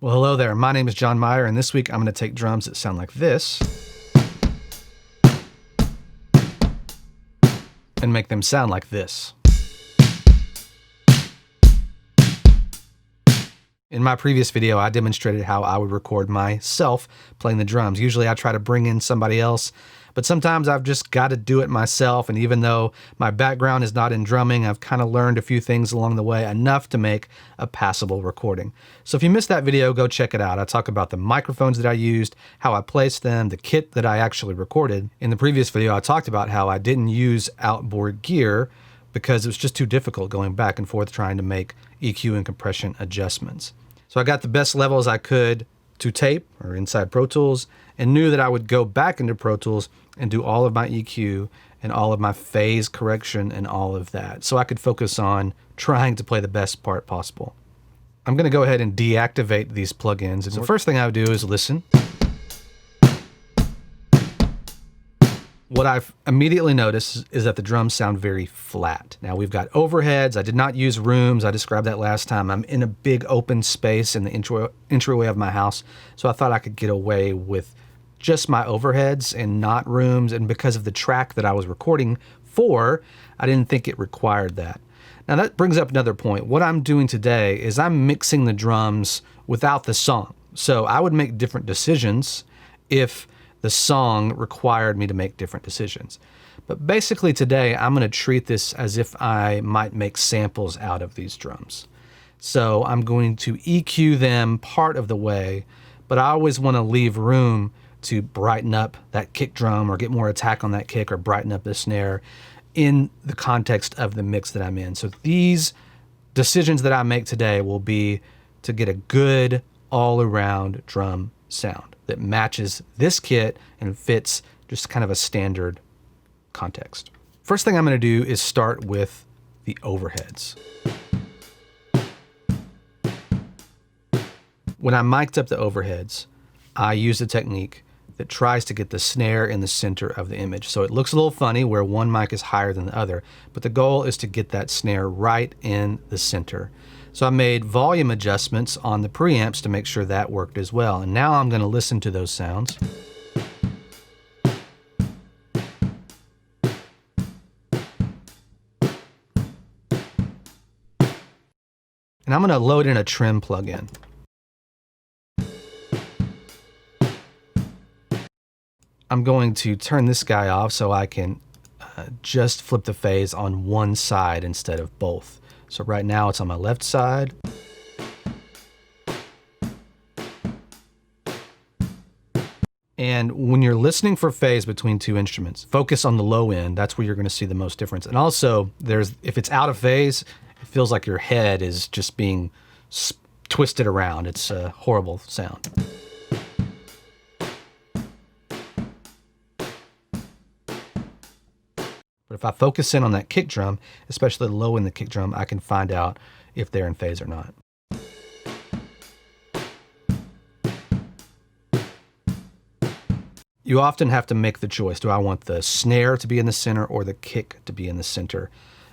Well, hello there. My name is John Meyer, and this week I'm going to take drums that sound like this and make them sound like this. In my previous video, I demonstrated how I would record myself playing the drums. Usually I try to bring in somebody else, but sometimes I've just got to do it myself. And even though my background is not in drumming, I've kind of learned a few things along the way, enough to make a passable recording. So if you missed that video, go check it out. I talk about the microphones that I used, how I placed them, the kit that I actually recorded. In the previous video, I talked about how I didn't use outboard gear because it was just too difficult going back and forth trying to make EQ and compression adjustments. So I got the best levels I could to tape or inside Pro Tools, and knew that I would go back into Pro Tools and do all of my EQ and all of my phase correction and all of that, so I could focus on trying to play the best part possible. I'm going to go ahead and deactivate these plugins. The first thing I would do is listen. What I've immediately noticed is that the drums sound very flat. Now we've got overheads. I did not use rooms. I described that last time. I'm in a big open space in the entryway of my house, so I thought I could get away with just my overheads and not rooms. And because of the track that I was recording for, I didn't think it required that. Now that brings up another point. What I'm doing today is I'm mixing the drums without the song. So I would make different decisions if the song required me to make different decisions. But basically today, I'm gonna treat this as if I might make samples out of these drums. So I'm going to EQ them part of the way, but I always wanna leave room to brighten up that kick drum or get more attack on that kick or brighten up the snare in the context of the mix that I'm in. So these decisions that I make today will be to get a good all-around drum sound that matches this kit and fits just kind of a standard context. First thing I'm going to do is start with the overheads. When I mic'd up the overheads, I used a technique that tries to get the snare in the center of the image. So it looks a little funny where one mic is higher than the other, but the goal is to get that snare right in the center. So I made volume adjustments on the preamps to make sure that worked as well. And now I'm going to listen to those sounds. And I'm going to load in a trim plugin. I'm going to turn this guy off so I can just flip the phase on one side instead of both. So right now it's on my left side. And when you're listening for phase between two instruments, focus on the low end. That's where you're going to see the most difference. And also, if it's out of phase, it feels like your head is just being twisted around. It's a horrible sound. But if I focus in on that kick drum, especially the low in the kick drum, I can find out if they're in phase or not. You often have to make the choice. Do I want the snare to be in the center or the kick to be in the center?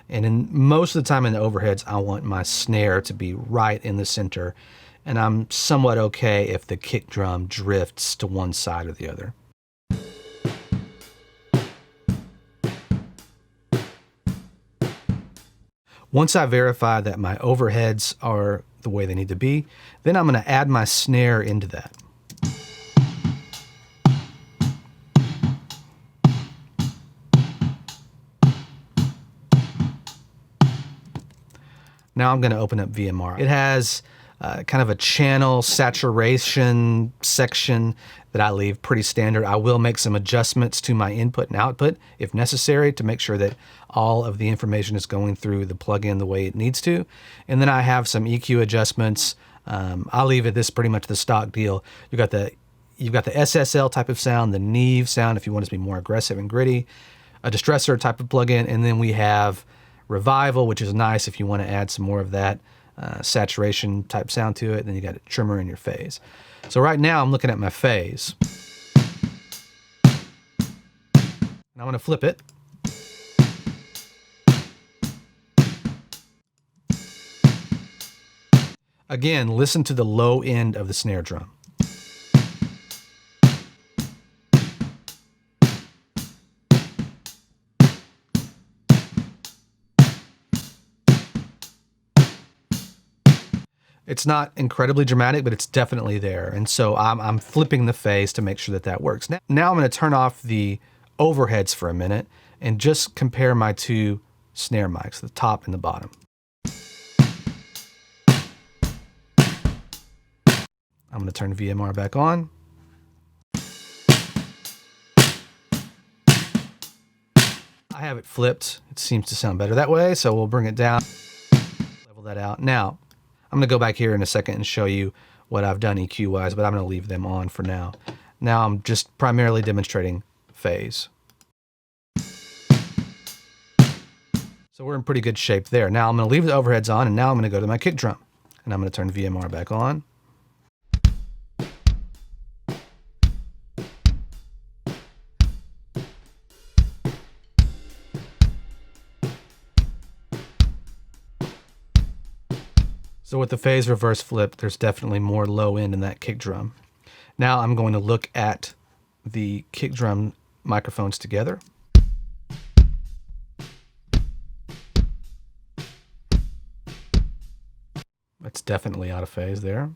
And in most of the time in the overheads, I want my snare to be right in the center. And I'm somewhat okay if the kick drum drifts to one side or the other. Once I verify that my overheads are the way they need to be, then I'm going to add my snare into that. Now I'm going to open up VMR. It has kind of a channel saturation section that I leave pretty standard. I will make some adjustments to my input and output if necessary to make sure that all of the information is going through the plugin the way it needs to. And then I have some EQ adjustments. I'll leave it this pretty much the stock deal. You've got the SSL type of sound, the Neve sound if you want it to be more aggressive and gritty, a distressor type of plugin, and then we have Revival, which is nice if you want to add some more of that saturation type sound to it. Then you got a trimmer in your phase. So right now I'm looking at my phase. And I'm going to flip it. Again, listen to the low end of the snare drum. It's not incredibly dramatic, but it's definitely there. And so I'm flipping the phase to make sure that that works. Now I'm going to turn off the overheads for a minute and just compare my two snare mics, the top and the bottom. I'm going to turn VMR back on. I have it flipped. It seems to sound better that way, so we'll bring it down, level that out. Now, I'm going to go back here in a second and show you what I've done EQ-wise, but I'm going to leave them on for now. Now I'm just primarily demonstrating phase. So we're in pretty good shape there. Now I'm going to leave the overheads on, and now I'm going to go to my kick drum. And I'm going to turn VMR back on. So with the phase reverse flip, there's definitely more low end in that kick drum. Now I'm going to look at the kick drum microphones together. That's definitely out of phase there.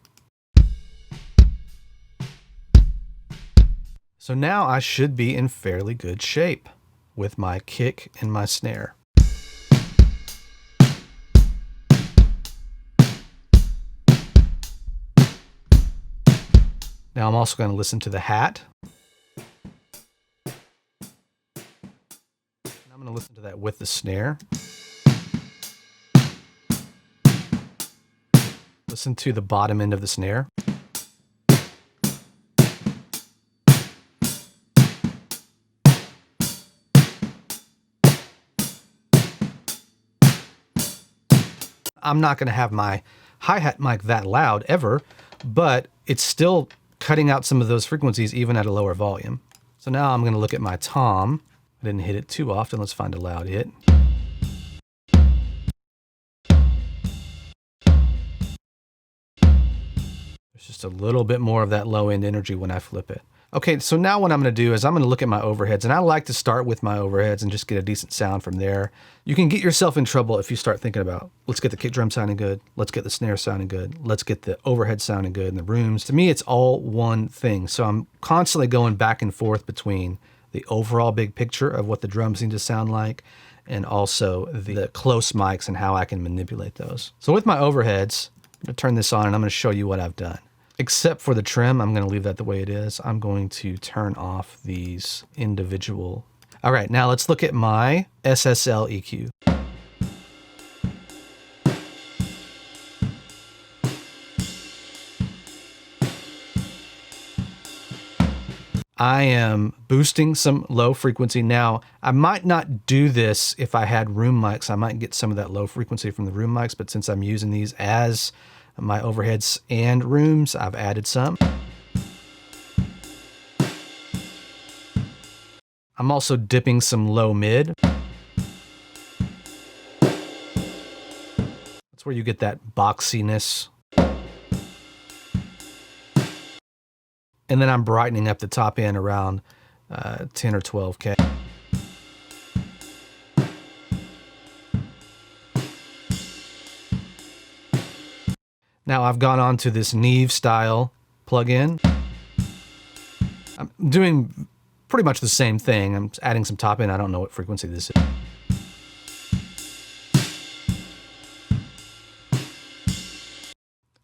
So now I should be in fairly good shape with my kick and my snare. Now I'm also going to listen to the hat. And I'm going to listen to that with the snare. Listen to the bottom end of the snare. I'm not going to have my hi-hat mic that loud ever, but it's still cutting out some of those frequencies even at a lower volume. So now I'm going to look at my tom. I didn't hit it too often. Let's find a loud hit. There's just a little bit more of that low end energy when I flip it. Okay, so now what I'm going to do is I'm going to look at my overheads, and I like to start with my overheads and just get a decent sound from there. You can get yourself in trouble if you start thinking about, let's get the kick drum sounding good, let's get the snare sounding good, let's get the overhead sounding good in the rooms. To me, it's all one thing. So I'm constantly going back and forth between the overall big picture of what the drums need to sound like and also the close mics and how I can manipulate those. So with my overheads, I'm going to turn this on and I'm going to show you what I've done. Except for the trim, I'm going to leave that the way it is. I'm going to turn off these individual. All right, now let's look at my SSL EQ. I am boosting some low frequency. Now, I might not do this if I had room mics. I might get some of that low frequency from the room mics, but since I'm using these as my overheads and rooms, I've added some. I'm also dipping some low mid. That's where you get that boxiness. And then I'm brightening up the top end around 10 or 12K. Now I've gone on to this Neve style plugin. I'm doing pretty much the same thing. I'm adding some top end. I don't know what frequency this is.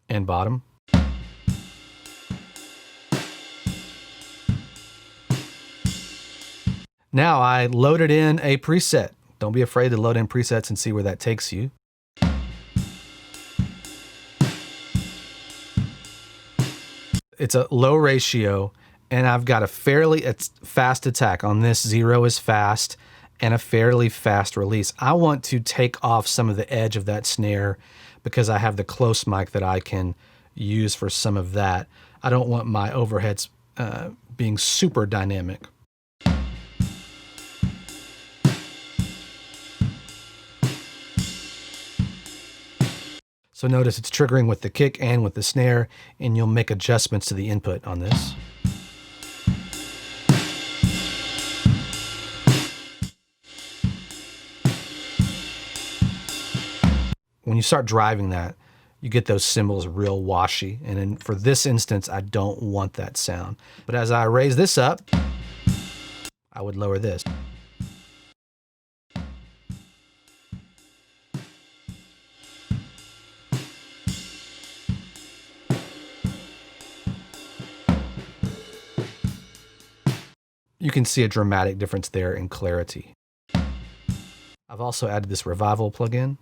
And bottom. Now I loaded in a preset. Don't be afraid to load in presets and see where that takes you. It's a low ratio, and I've got a fairly fast attack. On this, 0 is fast, and a fairly fast release. I want to take off some of the edge of that snare because I have the close mic that I can use for some of that. I don't want my overheads being super dynamic. So notice it's triggering with the kick and with the snare, and you'll make adjustments to the input on this. When you start driving that, you get those cymbals real washy. And for this instance, I don't want that sound. But as I raise this up, I would lower this. You can see a dramatic difference there in clarity. I've also added this revival plugin.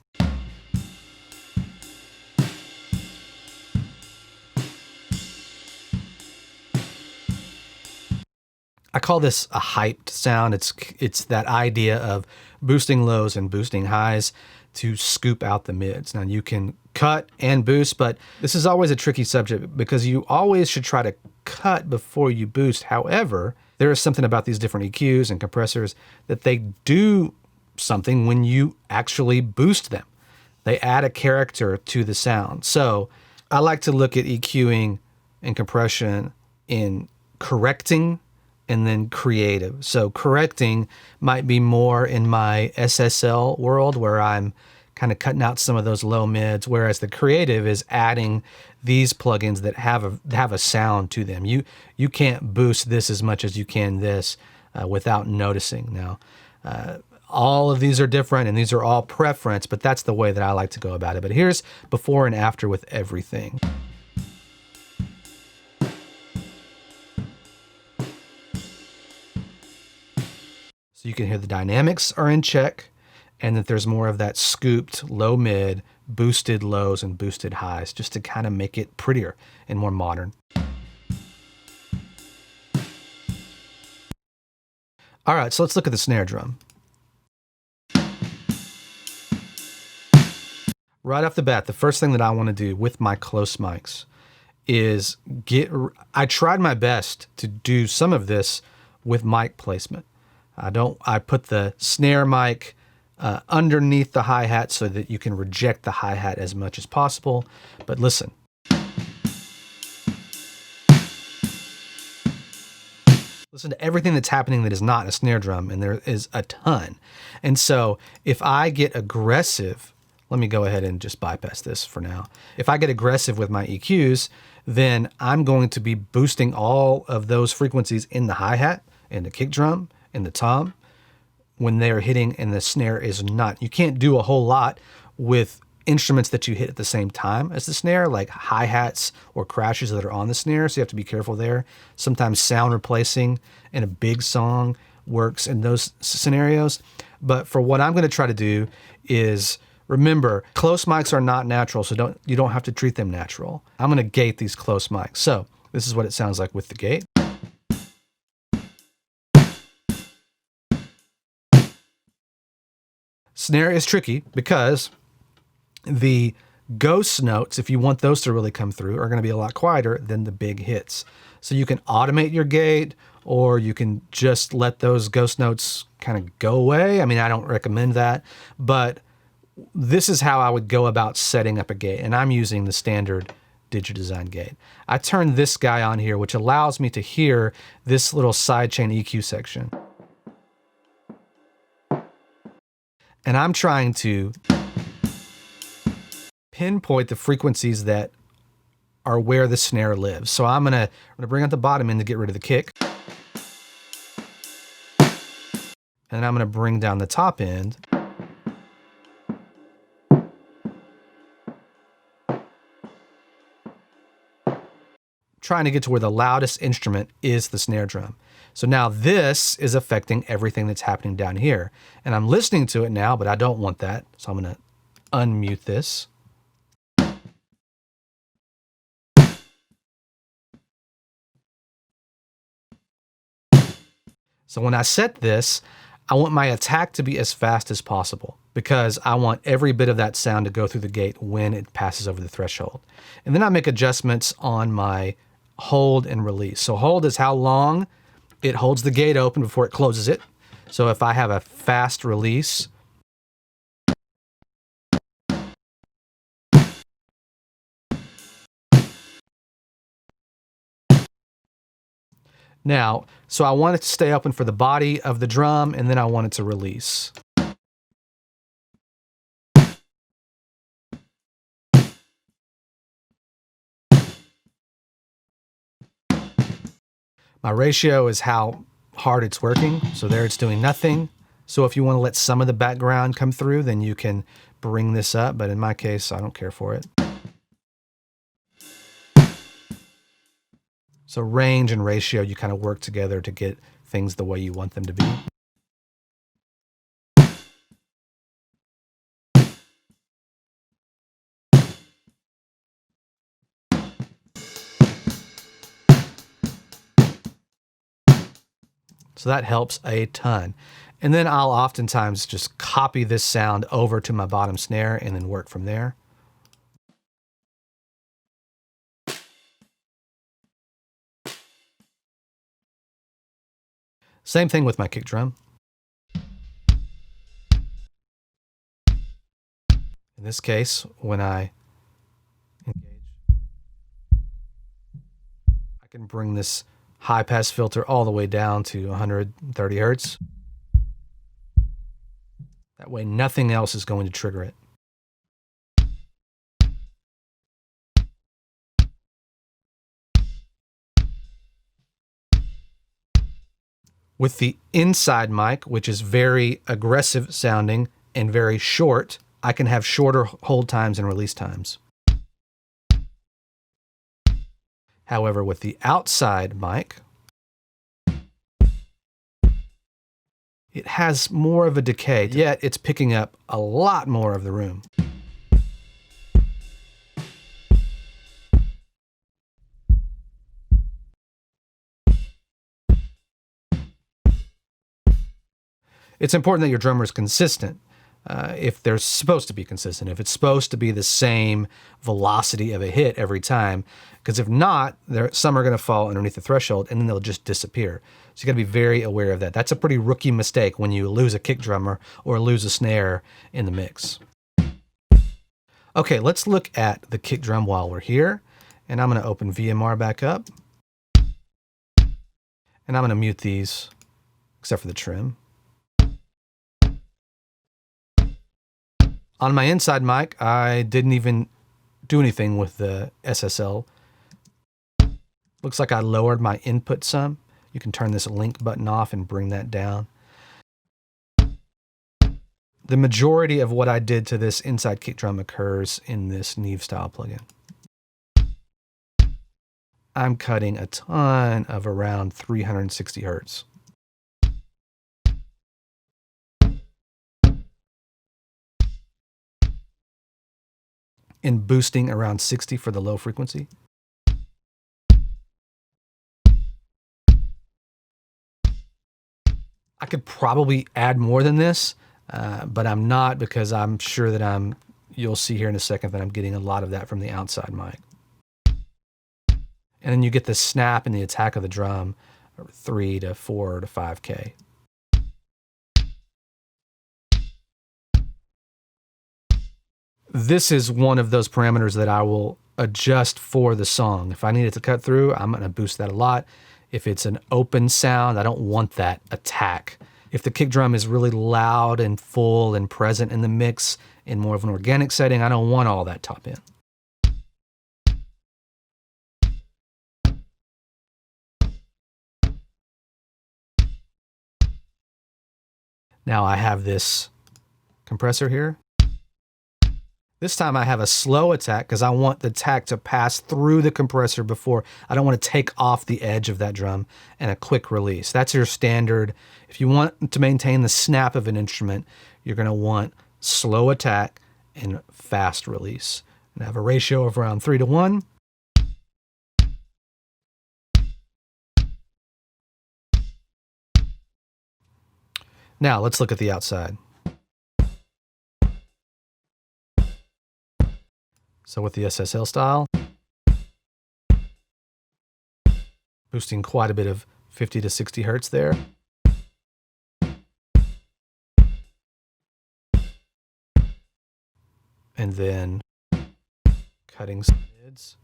I call this a hyped sound. It's that idea of boosting lows and boosting highs to scoop out the mids. Now you can cut and boost, but this is always a tricky subject because you always should try to cut before you boost. However, there is something about these different EQs and compressors that they do something when you actually boost them. They add a character to the sound. So I like to look at EQing and compression in correcting and then creative. So correcting might be more in my SSL world where I'm kind of cutting out some of those low mids, whereas the creative is adding these plugins that have a sound to them. You can't boost this as much as you can this without noticing. Now, all of these are different and these are all preference, but that's the way that I like to go about it. But here's before and after with everything. So you can hear the dynamics are in check and that there's more of that scooped low mid, boosted lows and boosted highs just to kind of make it prettier and more modern. All right, so let's look at the snare drum. Right off the bat, the first thing that I want to do with my close mics is I tried my best to do some of this with mic placement. I put the snare mic underneath the hi-hat so that you can reject the hi-hat as much as possible. But listen. Listen to everything that's happening that is not a snare drum, and there is a ton. And so if I get aggressive, let me go ahead and just bypass this for now. If I get aggressive with my EQs, then I'm going to be boosting all of those frequencies in the hi-hat, in the kick drum, in the tom, when they're hitting and the snare is not. You can't do a whole lot with instruments that you hit at the same time as the snare, like hi-hats or crashes that are on the snare, so you have to be careful there. Sometimes sound replacing in a big song works in those scenarios. But for what I'm going to try to do is, remember, close mics are not natural, so you don't have to treat them natural. I'm going to gate these close mics. So this is what it sounds like with the gate. Snare is tricky because the ghost notes, if you want those to really come through, are going to be a lot quieter than the big hits. So you can automate your gate, or you can just let those ghost notes kind of go away. I mean, I don't recommend that, but this is how I would go about setting up a gate, and I'm using the standard DigiDesign gate. I turn this guy on here, which allows me to hear this little sidechain EQ section. And I'm trying to pinpoint the frequencies that are where the snare lives. So I'm gonna bring out the bottom end to get rid of the kick. And I'm gonna bring down the top end. Trying to get to where the loudest instrument is the snare drum. So now this is affecting everything that's happening down here. And I'm listening to it now, but I don't want that. So I'm gonna unmute this. So when I set this, I want my attack to be as fast as possible because I want every bit of that sound to go through the gate when it passes over the threshold. And then I make adjustments on my hold and release. So hold is how long it holds the gate open before it closes it. So if I have a fast release, Now, so I want it to stay open for the body of the drum, and then I want it to release. My ratio is how hard it's working. So there it's doing nothing. So if you want to let some of the background come through, then you can bring this up. But in my case, I don't care for it. So range and ratio, you kind of work together to get things the way you want them to be. So that helps a ton. And then I'll oftentimes just copy this sound over to my bottom snare and then work from there. Same thing with my kick drum. In this case, when I engage, I can bring this high pass filter all the way down to 130 hertz. That way nothing else is going to trigger it. With the inside mic, which is very aggressive sounding and very short, I can have shorter hold times and release times. However, with the outside mic, it has more of a decay, yet it's picking up a lot more of the room. It's important that your drummer is consistent. If they're supposed to be consistent, if it's supposed to be the same velocity of a hit every time, because if not, some are going to fall underneath the threshold and then they'll just disappear. So you got to be very aware of that. That's a pretty rookie mistake when you lose a kick drummer or lose a snare in the mix. Okay, let's look at the kick drum while we're here. And I'm going to open VMR back up. And I'm going to mute these, except for the trim. On my inside mic, I didn't even do anything with the SSL. Looks like I lowered my input some. You can turn this link button off and bring that down. The majority of what I did to this inside kick drum occurs in this Neve style plugin. I'm cutting a ton of around 360 hertz. And boosting around 60 for the low frequency. I could probably add more than this, but I'm not, because I'm sure that you'll see here in a second that I'm getting a lot of that from the outside mic. And then you get the snap and the attack of the drum, 3 to 4 to 5K. This is one of those parameters that I will adjust for the song. If I need it to cut through, I'm going to boost that a lot. If it's an open sound, I don't want that attack. If the kick drum is really loud and full and present in the mix in more of an organic setting, I don't want all that top end. Now I have this compressor here. This time I have a slow attack because I want the attack to pass through the compressor before. I don't want to take off the edge of that drum, and a quick release. That's your standard. If you want to maintain the snap of an instrument, you're going to want slow attack and fast release. And I have a ratio of around 3 to 1. Now let's look at the outside. So with the SSL style, boosting quite a bit of 50 to 60 hertz there. And then cutting some mids.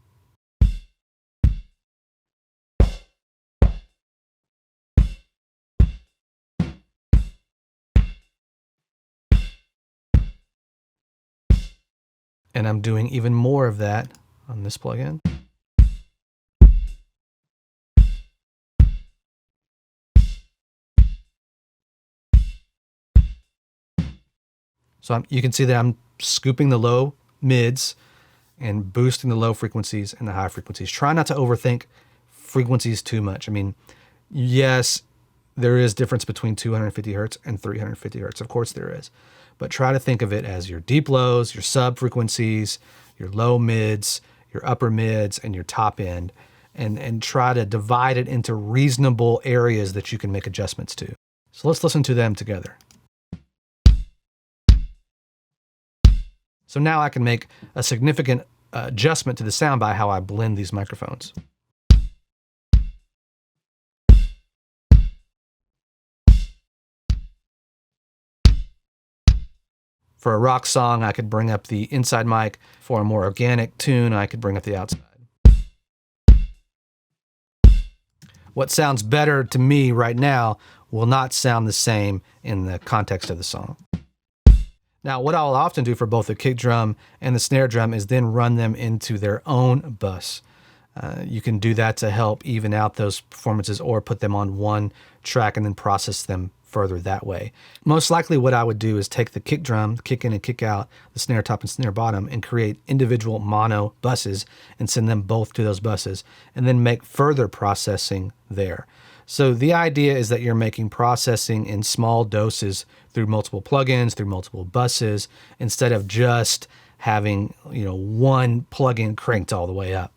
And I'm doing even more of that on this plugin. So you can see that I'm scooping the low mids and boosting the low frequencies and the high frequencies. Try not to overthink frequencies too much. I mean, yes, there is difference between 250 hertz and 350 hertz. Of course there is. But try to think of it as your deep lows, your sub frequencies, your low mids, your upper mids, and your top end. And try to divide it into reasonable areas that you can make adjustments to. So let's listen to them together. So now I can make a significant adjustment to the sound by how I blend these microphones. For a rock song, I could bring up the inside mic. For a more organic tune, I could bring up the outside. What sounds better to me right now will not sound the same in the context of the song. Now, what I'll often do for both the kick drum and the snare drum is then run them into their own bus. You can do that to help even out those performances, or put them on one track and then process them further that way. Most likely what I would do is take the kick drum, kick in and kick out, the snare top and snare bottom, and create individual mono buses and send them both to those buses, and then make further processing there. So the idea is that you're making processing in small doses through multiple plugins, through multiple buses, instead of just having, one plugin cranked all the way up.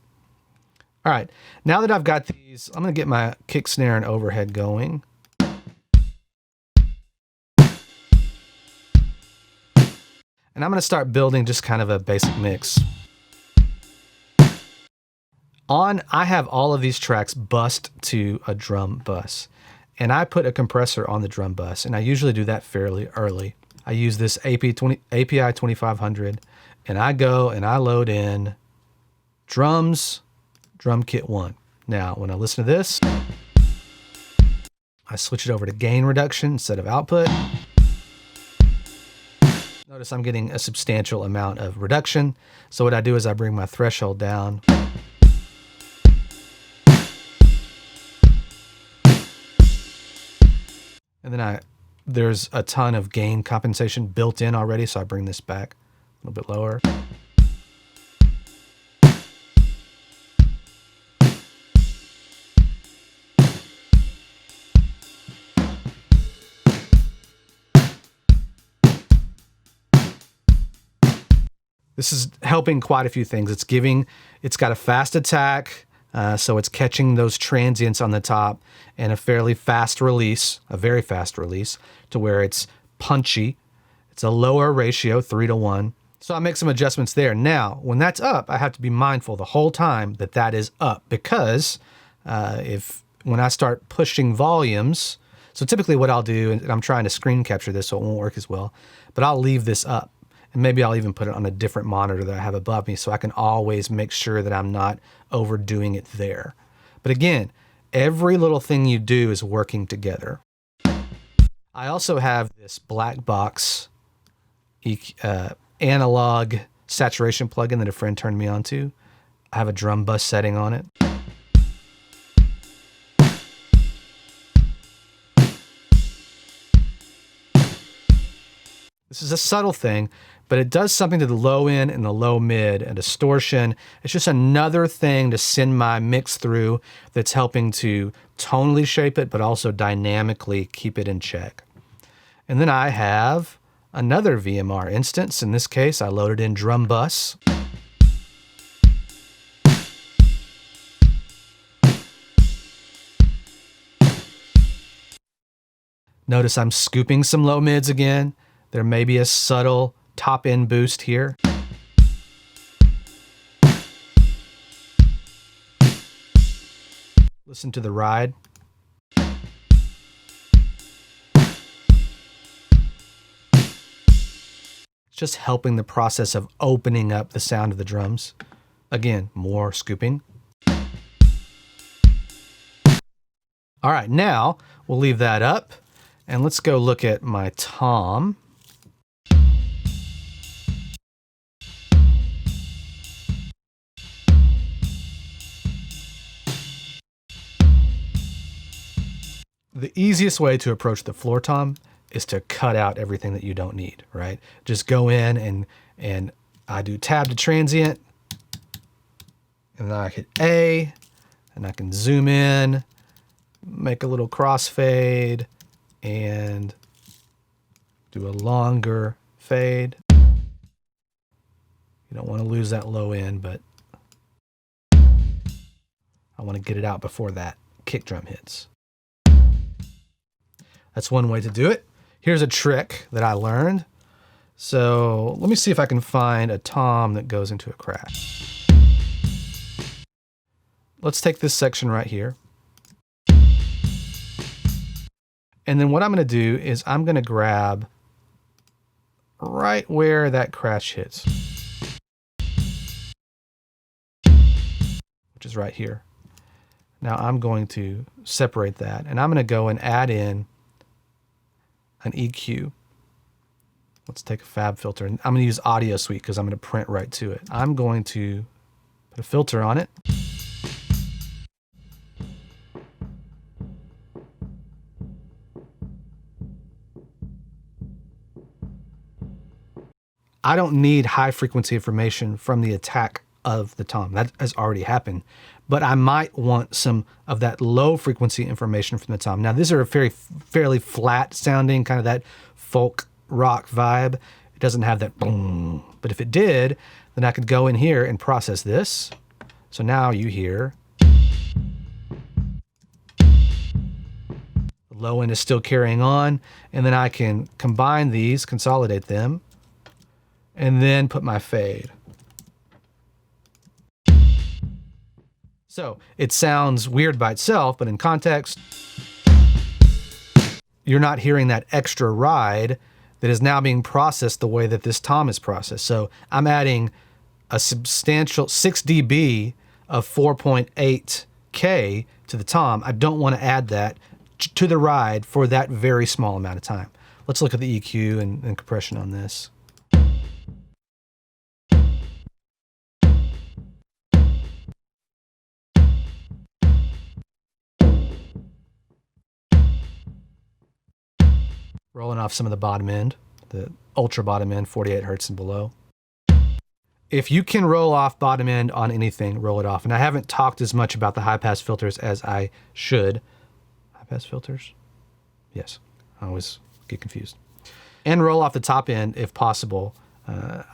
All right, now that I've got these, I'm gonna get my kick, snare, and overhead going. And I'm gonna start building just kind of a basic mix. I have all of these tracks bussed to a drum bus, and I put a compressor on the drum bus, and I usually do that fairly early. I use this API 2500, and I go and I load in drums, drum kit 1. Now, when I listen to this, I switch it over to gain reduction instead of output. Notice I'm getting a substantial amount of reduction. So what I do is I bring my threshold down. And then there's a ton of gain compensation built in already, so I bring this back a little bit lower. This is helping quite a few things. It's got a fast attack, so it's catching those transients on the top, and a fairly fast release, a very fast release, to where it's punchy. It's a lower ratio, 3:1. So I make some adjustments there. Now, when that's up, I have to be mindful the whole time that that is up, because when I start pushing volumes, so typically what I'll do, and I'm trying to screen capture this so it won't work as well, but I'll leave this up. And maybe I'll even put it on a different monitor that I have above me, so I can always make sure that I'm not overdoing it there. But again, every little thing you do is working together. I also have this black box analog saturation plugin that a friend turned me on to. I have a drum bus setting on it. This is a subtle thing, but it does something to the low end and the low mid, and distortion. It's just another thing to send my mix through that's helping to tonally shape it, but also dynamically keep it in check. And then I have another VMR instance. In this case, I loaded in drum bus. Notice I'm scooping some low mids again. There may be a subtle top end boost here. Listen to the ride. It's just helping the process of opening up the sound of the drums. Again, more scooping. All right, now we'll leave that up, and let's go look at my tom. The easiest way to approach the floor tom is to cut out everything that you don't need, right? Just go in and I do tab to transient, and then I hit A, and I can zoom in, make a little crossfade, and do a longer fade. You don't want to lose that low end, but I want to get it out before that kick drum hits. That's one way to do it. Here's a trick that I learned. So let me see if I can find a tom that goes into a crash. Let's take this section right here. And then what I'm going to do is I'm going to grab right where that crash hits, which is right here. Now I'm going to separate that, and I'm going to go and add in an EQ. Let's take a fab filter, and I'm going to use Audio Suite because I'm going to print right to it. I'm going to put a filter on it. I don't need high frequency information from the attack of the tom. That has already happened. But I might want some of that low frequency information from the tom. Now, these are a fairly flat sounding, kind of that folk rock vibe. It doesn't have that boom. But if it did, then I could go in here and process this. So now you hear the low end is still carrying on. And then I can combine these, consolidate them, and then put my fade. So it sounds weird by itself, but in context, you're not hearing that extra ride that is now being processed the way that this tom is processed. So I'm adding a substantial 6 dB of 4.8K to the tom. I don't want to add that to the ride for that very small amount of time. Let's look at the EQ and compression on this. Rolling off some of the bottom end, the ultra bottom end, 48 hertz and below. If you can roll off bottom end on anything, roll it off. And I haven't talked as much about the high pass filters as I should. High pass filters? Yes, I always get confused. And roll off the top end if possible.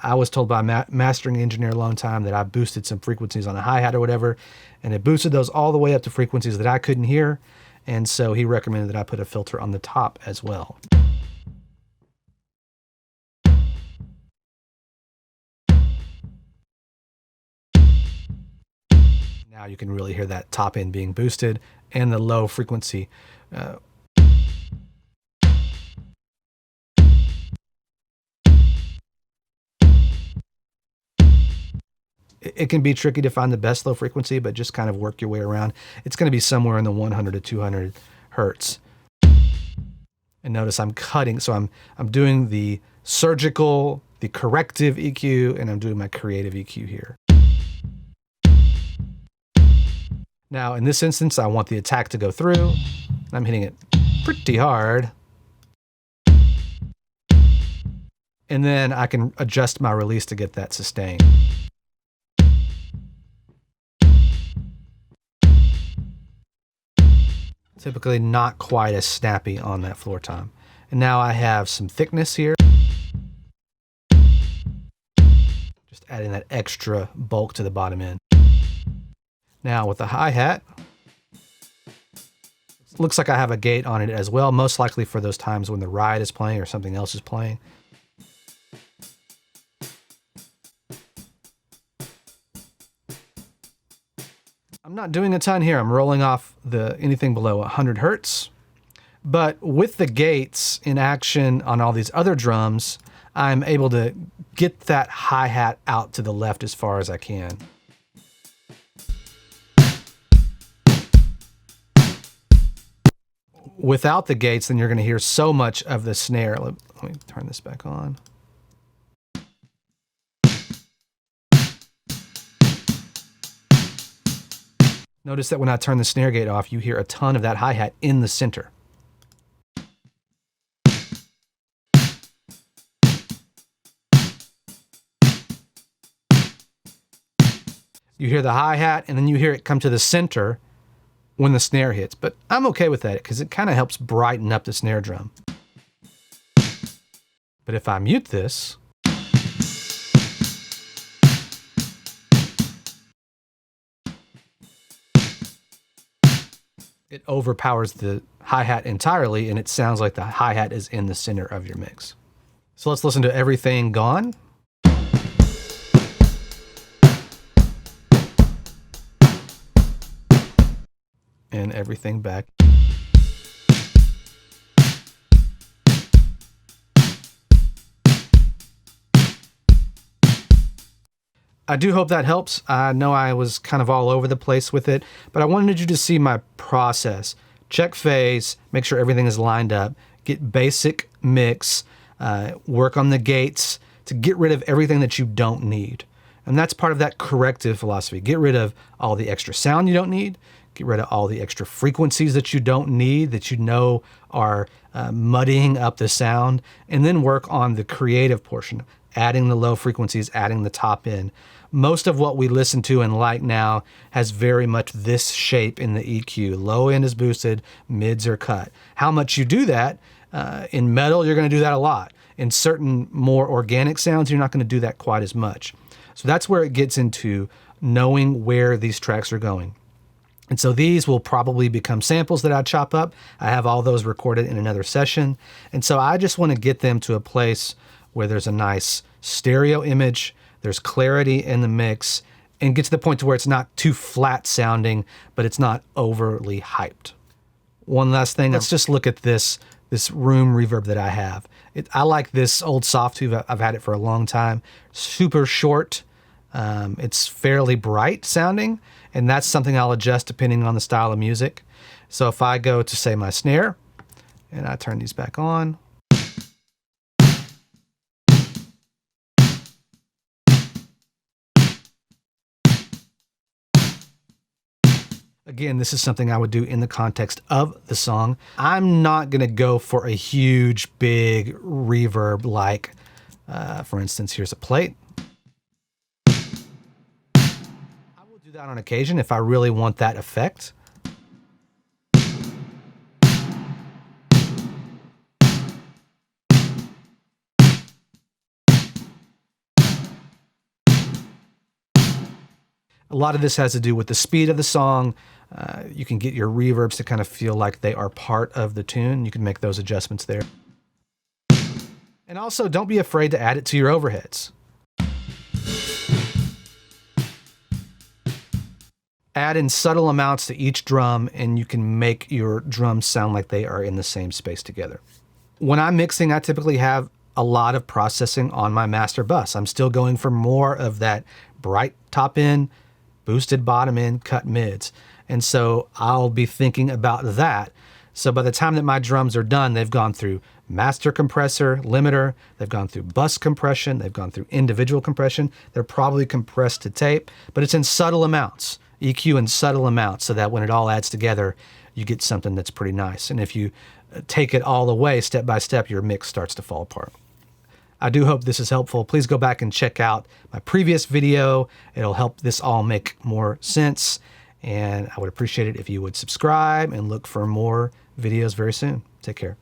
I was told by a mastering engineer a long time that I boosted some frequencies on a hi-hat or whatever, and it boosted those all the way up to frequencies that I couldn't hear. And so he recommended that I put a filter on the top as well. Now you can really hear that top end being boosted and the low frequency. It can be tricky to find the best low frequency, but just kind of work your way around. It's going to be somewhere in the 100 to 200 hertz. And notice I'm cutting, so I'm doing the surgical, the corrective EQ, and I'm doing my creative EQ here. Now, in this instance, I want the attack to go through. I'm hitting it pretty hard. And then I can adjust my release to get that sustain. Typically not quite as snappy on that floor tom. And now I have some thickness here. Just adding that extra bulk to the bottom end. Now with the hi-hat, looks like I have a gate on it as well, most likely for those times when the ride is playing or something else is playing. I'm not doing a ton here. I'm rolling off anything below 100 hertz. But with the gates in action on all these other drums, I'm able to get that hi-hat out to the left as far as I can. Without the gates, then you're going to hear so much of the snare. Let me turn this back on. Notice that when I turn the snare gate off, you hear a ton of that hi-hat in the center. You hear the hi-hat, and then you hear it come to the center when the snare hits. But I'm okay with that because it kind of helps brighten up the snare drum. But if I mute this, it overpowers the hi-hat entirely, and it sounds like the hi-hat is in the center of your mix. So let's listen to Everything Gone. And everything back. I do hope that helps. I know I was kind of all over the place with it, but I wanted you to see my process. Check phase, make sure everything is lined up, get basic mix, work on the gates to get rid of everything that you don't need. And that's part of that corrective philosophy. Get rid of all the extra sound you don't need, get rid of all the extra frequencies that you don't need, that you know are muddying up the sound, and then work on the creative portion, adding the low frequencies, adding the top end. Most of what we listen to and like now has very much this shape in the EQ. Low end is boosted, mids are cut. How much you do that, in metal, you're gonna do that a lot. In certain more organic sounds, you're not gonna do that quite as much. So that's where it gets into knowing where these tracks are going. And so these will probably become samples that I chop up. I have all those recorded in another session. And so I just want to get them to a place where there's a nice stereo image, there's clarity in the mix, and get to the point to where it's not too flat sounding, but it's not overly hyped. One last thing, let's just look at this room reverb that I have. I like this old soft tube. I've had it for a long time. Super short. It's fairly bright sounding, and that's something I'll adjust depending on the style of music. So if I go to, say, my snare, and I turn these back on, again, this is something I would do in the context of the song. I'm not gonna go for a huge, big reverb like, for instance, here's a plate. Do that on occasion if I really want that effect. A lot of this has to do with the speed of the song. You can get your reverbs to kind of feel like they are part of the tune. You can make those adjustments there. And also, don't be afraid to add it to your overheads. Add in subtle amounts to each drum, and you can make your drums sound like they are in the same space together. When I'm mixing, I typically have a lot of processing on my master bus. I'm still going for more of that bright top end, boosted bottom end, cut mids. And so I'll be thinking about that. So by the time that my drums are done, they've gone through master compressor, limiter, they've gone through bus compression, they've gone through individual compression. They're probably compressed to tape, but it's in subtle amounts. EQ in subtle amounts so that when it all adds together, you get something that's pretty nice. And if you take it all away step by step, your mix starts to fall apart. I do hope this is helpful. Please go back and check out my previous video. It'll help this all make more sense. And I would appreciate it if you would subscribe and look for more videos very soon. Take care.